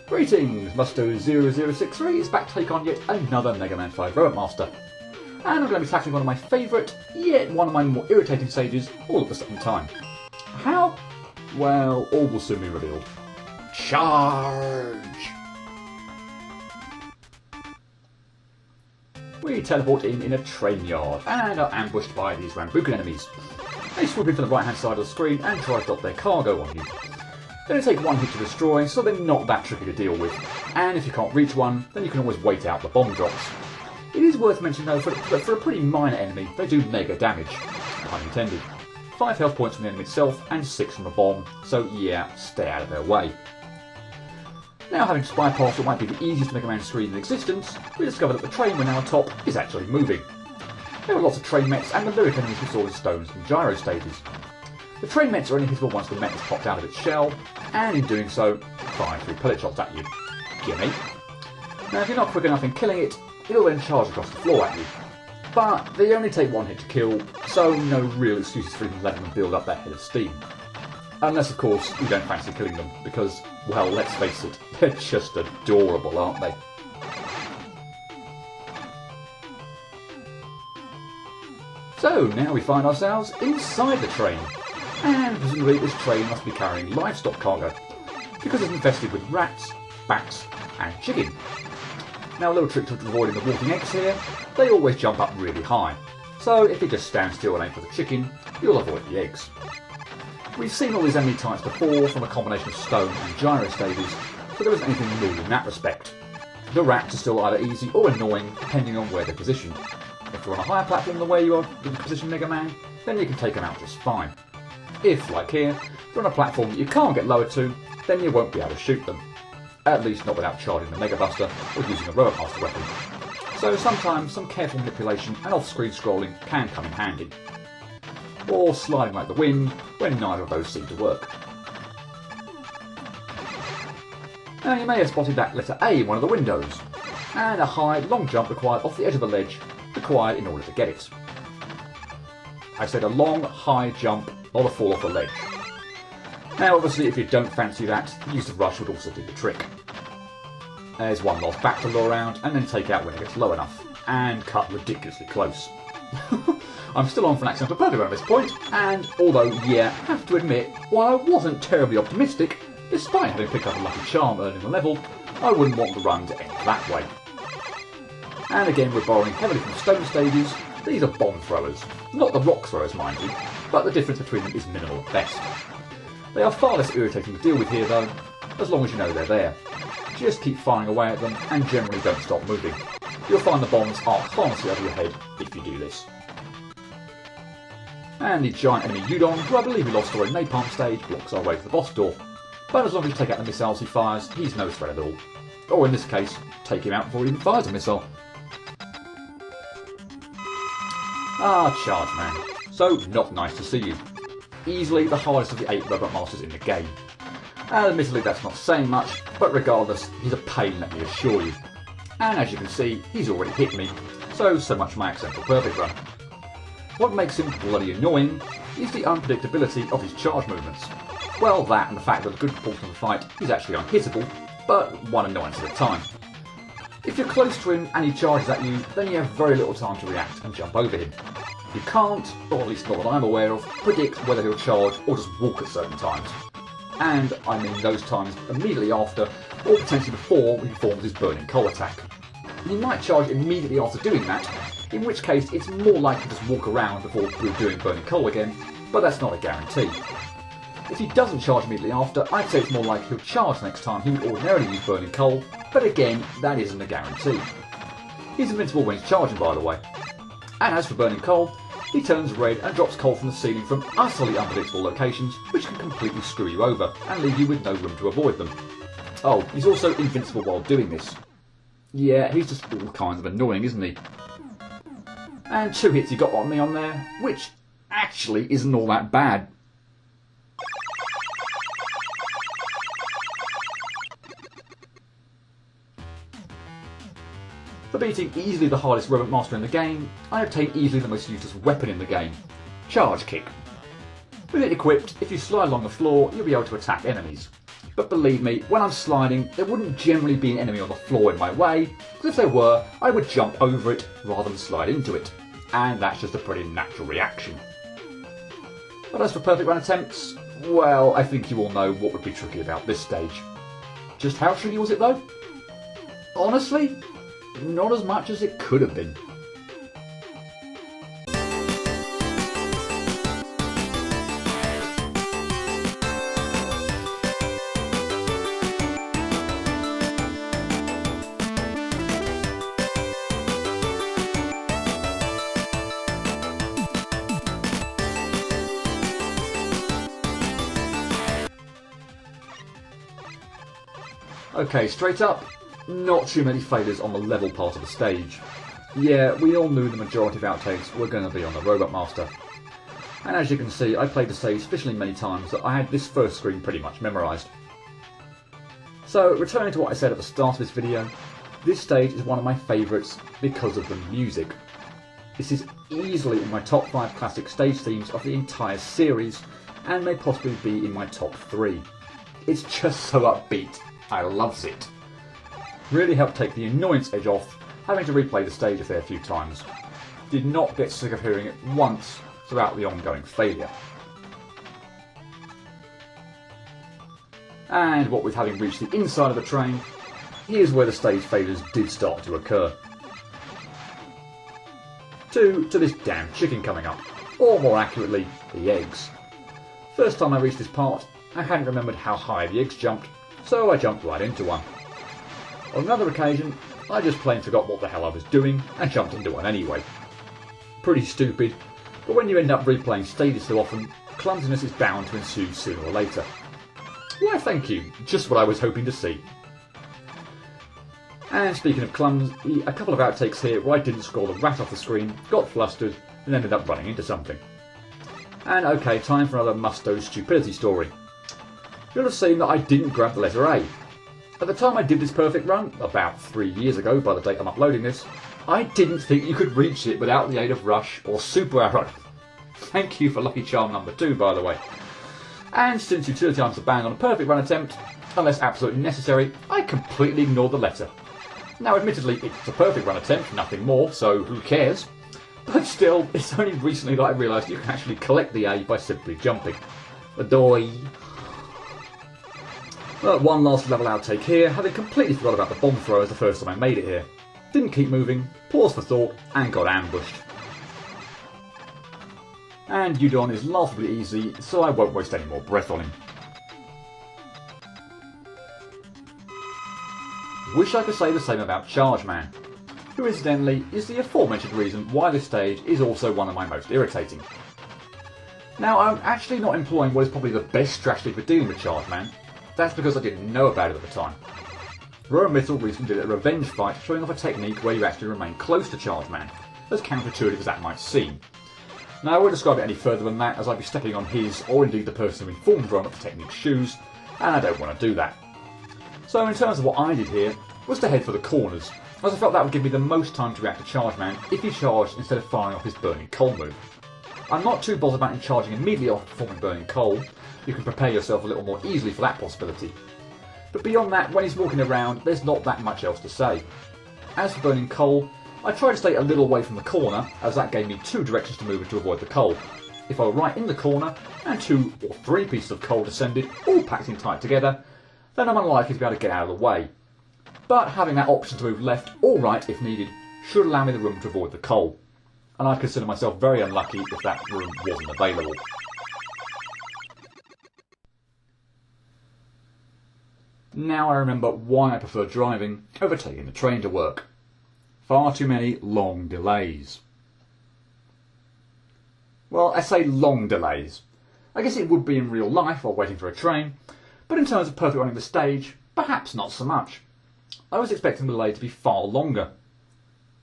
Greetings, Musto0063 is back to take on yet another Mega Man 5 Robot Master. And I'm going to be tackling one of my favourite, yet one of my more irritating stages all at the same time. How? Well, all will soon be revealed. Charge! We teleport in a train yard and are ambushed by these Rambukan enemies. They swoop in from the right hand side of the screen and try to drop their cargo on you. They only take one hit to destroy, so they're not that tricky to deal with. And if you can't reach one, then you can always wait out the bomb drops. It is worth mentioning though, for a pretty minor enemy, they do mega damage. Pun intended. 5 health points from the enemy itself, and 6 from the bomb, so yeah, stay out of their way. Now, having to bypass what might be the easiest Mega Man screen in existence, we discover that the train we're now atop is actually moving. There are lots of train mechs and the lyric enemies we saw in Stones and Gyro stages. The train mechs are only hitable once the mech has popped out of its shell, and in doing so, fire 3 pellet shots at you. Gimme. Now, if you're not quick enough in killing it, it'll then charge across the floor at you. But they only take one hit to kill, so no real excuses for even letting them build up that head of steam. Unless, of course, you don't fancy killing them, because, well, let's face it, they're just adorable, aren't they? So, now we find ourselves inside the train. And presumably this train must be carrying livestock cargo, because it's infested with rats, bats and chicken. Now a little trick to avoiding the walking eggs here, they always jump up really high, so if you just stand still and aim for the chicken, you'll avoid the eggs. We've seen all these enemy types before from a combination of Stone and Gyro stages, so there isn't anything new in that respect. The rats are still either easy or annoying depending on where they're positioned. If you're on a higher platform than where you are in position Mega Man, then you can take them out just fine. If, like here, you're on a platform that you can't get lowered to, then you won't be able to shoot them. At least not without charging the Mega Buster or using a Robot Master weapon. So sometimes some careful manipulation and off-screen scrolling can come in handy. Or sliding like the wind when neither of those seem to work. Now you may have spotted that letter A in one of the windows, and a high, long jump required off the edge of the ledge required in order to get it. I said a long, high jump, not a fall off the ledge. Now obviously if you don't fancy that, the use of Rush would also do the trick. There's one last back to lure around and then take out when it gets low enough, and cut ridiculously close. I'm still on for an accidental burger at this point, and although, yeah, I have to admit, while I wasn't terribly optimistic, despite having picked up a lucky charm early in the level, I wouldn't want the run to end that way. And again we're borrowing heavily from Stone stages. These are bomb throwers, not the rock throwers mind you, but the difference between them is minimal at best. They are far less irritating to deal with here though, as long as you know they're there. Just keep firing away at them and generally don't stop moving. You'll find the bombs arc harmlessly over your head if you do this. And the giant enemy Udon, who I believe we lost for a napalm stage, blocks our way to the boss door. But as long as you take out the missiles he fires, he's no threat at all. Or in this case, take him out before he even fires a missile. Ah, Charge Man. So not nice to see you. Easily the hardest of the 8 Robot Masters in the game. And admittedly that's not saying much, but regardless, he's a pain, let me assure you. And as you can see, he's already hit me, so much for my accidental perfect run. What makes him bloody annoying is the unpredictability of his charge movements. Well, that and the fact that a good proportion of the fight is actually unhittable, but one annoyance at a time. If you're close to him and he charges at you, then you have very little time to react and jump over him. You can't, or at least not that I'm aware of, predict whether he'll charge or just walk at certain times. And I mean those times immediately after, or potentially before he performs his Burning Coal attack. He might charge immediately after doing that, in which case it's more likely to just walk around before doing Burning Coal again, but that's not a guarantee. If he doesn't charge immediately after, I'd say it's more likely he'll charge next time he would ordinarily use Burning Coal, but again, that isn't a guarantee. He's invincible when he's charging, by the way. And as for Burning Coal, he turns red and drops coal from the ceiling from utterly unpredictable locations, which can completely screw you over and leave you with no room to avoid them. Oh, he's also invincible while doing this. Yeah, he's just all kinds of annoying, isn't he? And 2 hits he got on me on there, which actually isn't all that bad. For beating easily the hardest Robot Master in the game, I obtained easily the most useless weapon in the game, Charge Kick. With it equipped, if you slide along the floor, you'll be able to attack enemies. But believe me, when I'm sliding, there wouldn't generally be an enemy on the floor in my way, because if there were, I would jump over it rather than slide into it. And that's just a pretty natural reaction. But as for perfect run attempts, well, I think you all know what would be tricky about this stage. Just how tricky was it though? Honestly, not as much as it could have been. Okay, straight up, not too many failures on the level part of the stage. Yeah, we all knew the majority of outtakes were going to be on the Robot Master. And as you can see, I played the stage sufficiently many times that I had this first screen pretty much memorised. So, returning to what I said at the start of this video, this stage is one of my favourites because of the music. This is easily in my top 5 classic stage themes of the entire series, and may possibly be in my top 3. It's just so upbeat. I loves it. Really helped take the annoyance edge off having to replay the stage a fair few times. Did not get sick of hearing it once throughout the ongoing failure. And what with having reached the inside of the train, here's where the stage failures did start to occur. To this damn chicken coming up, or more accurately, the eggs. First time I reached this part, I hadn't remembered how high the eggs jumped, so I jumped right into one. On another occasion, I just plain forgot what the hell I was doing and jumped into one anyway. Pretty stupid, but when you end up replaying stages so often, clumsiness is bound to ensue sooner or later. Why thank you, just what I was hoping to see. And speaking of clumsy, a couple of outtakes here where I didn't scroll the rat off the screen, got flustered, and ended up running into something. And okay, time for another Musto stupidity story. You'll have seen that I didn't grab the letter A. At the time I did this perfect run, about 3 years ago by the date I'm uploading this, I didn't think you could reach it without the aid of Rush or Super Arrow. Thank you for Lucky Charm number 2, by the way. And since utility items are banned on a perfect run attempt, unless absolutely necessary, I completely ignored the letter. Now admittedly, it's a perfect run attempt, nothing more, so who cares? But still, it's only recently that I realised you can actually collect the A by simply jumping. Adoy. One last level outtake here, having completely forgot about the bomb throwers the first time I made it here. Didn't keep moving, paused for thought, and got ambushed. And Udon is laughably easy, so I won't waste any more breath on him. Wish I could say the same about Chargeman, who incidentally is the aforementioned reason why this stage is also one of my most irritating. Now, I'm actually not employing what is probably the best strategy for dealing with Chargeman. That's because I didn't know about it at the time. Rowan Mitchell recently did a revenge fight showing off a technique where you actually remain close to Chargeman, as counterintuitive as that might seem. Now I won't describe it any further than that, as I'd be stepping on his, or indeed the person who informed Rowan of the technique's shoes, and I don't want to do that. So in terms of what I did here, was to head for the corners, as I felt that would give me the most time to react to Chargeman if he charged instead of firing off his Burning Coal move. I'm not too bothered about him charging immediately off performing Burning Coal. You can prepare yourself a little more easily for that possibility. But beyond that, when he's walking around, there's not that much else to say. As for Burning Coal, I tried to stay a little away from the corner, as that gave me 2 directions to move in to avoid the coal. If I were right in the corner, and 2 or 3 pieces of coal descended, all packed in tight together, then I'm unlikely to be able to get out of the way. But having that option to move left or right if needed should allow me the room to avoid the coal. And I consider myself very unlucky if that room wasn't available. Now I remember why I prefer driving over taking the train to work. Far too many long delays. Well, I say long delays. I guess it would be in real life while waiting for a train, but in terms of perfect running the stage, perhaps not so much. I was expecting the delay to be far longer.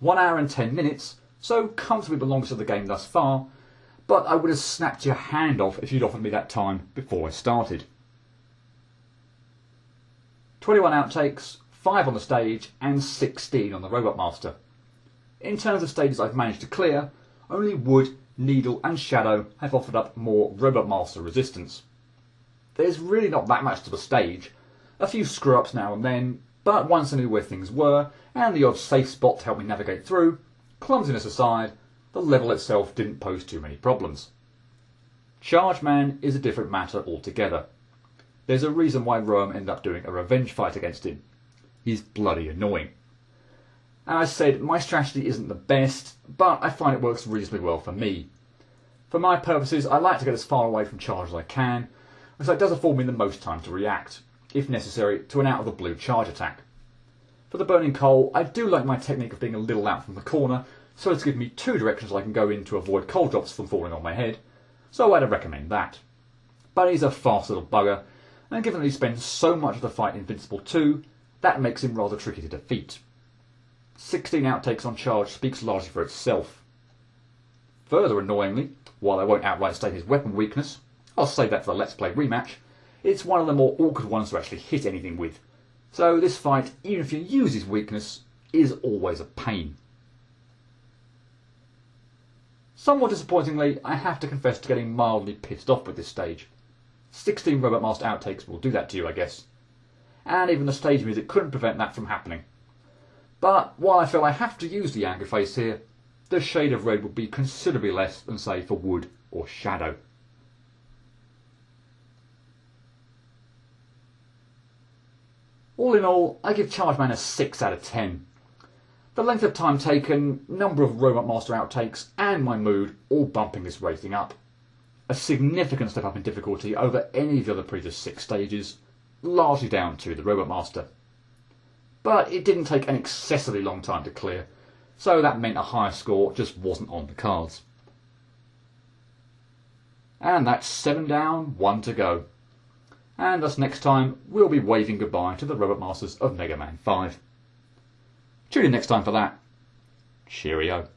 1 hour and 10 minutes, so comfortably the longest of the game thus far, but I would have snapped your hand off if you'd offered me that time before I started. 21 outtakes, 5 on the stage, and 16 on the Robot Master. In terms of stages I've managed to clear, only Wood, Needle and Shadow have offered up more Robot Master resistance. There's really not that much to the stage, A few screw-ups now and then, but once I knew where things were, and the odd safe spot to help me navigate through, clumsiness aside, the level itself didn't pose too many problems. Chargeman is a different matter altogether. There's a reason why Rome ended up doing a revenge fight against him. He's bloody annoying. As I said, my strategy isn't the best, but I find it works reasonably well for me. For my purposes, I like to get as far away from charge as I can, so it does afford me the most time to react, if necessary, to an out-of-the-blue charge attack. For the burning coal, I do like my technique of being a little out from the corner, so as to give me two directions I can go in to avoid coal drops from falling on my head, so I'd recommend that. But he's a fast little bugger, and given that he spends so much of the fight invincible too, that makes him rather tricky to defeat. 16 outtakes on charge speaks largely for itself. Further annoyingly, while I won't outright state his weapon weakness, I'll save that for the Let's Play rematch, it's one of the more awkward ones to actually hit anything with. So this fight, even if you use his weakness, is always a pain. Somewhat disappointingly, I have to confess to getting mildly pissed off with this stage. 16 Robot Master outtakes will do that to you, I guess. And even the stage music couldn't prevent that from happening. But while I feel I have to use the anger face here, the shade of red would be considerably less than, say, for wood or shadow. All in all, I give Chargeman a 6 out of 10. The length of time taken, number of Robot Master outtakes, and my mood all bumping this rating up. A significant step up in difficulty over any of the other previous 6 stages, largely down to the Robot Master. But it didn't take an excessively long time to clear, so that meant a higher score just wasn't on the cards. And that's 7 down, 1 to go. And thus next time we'll be waving goodbye to the Robot Masters of Mega Man 5. Tune in next time for that. Cheerio.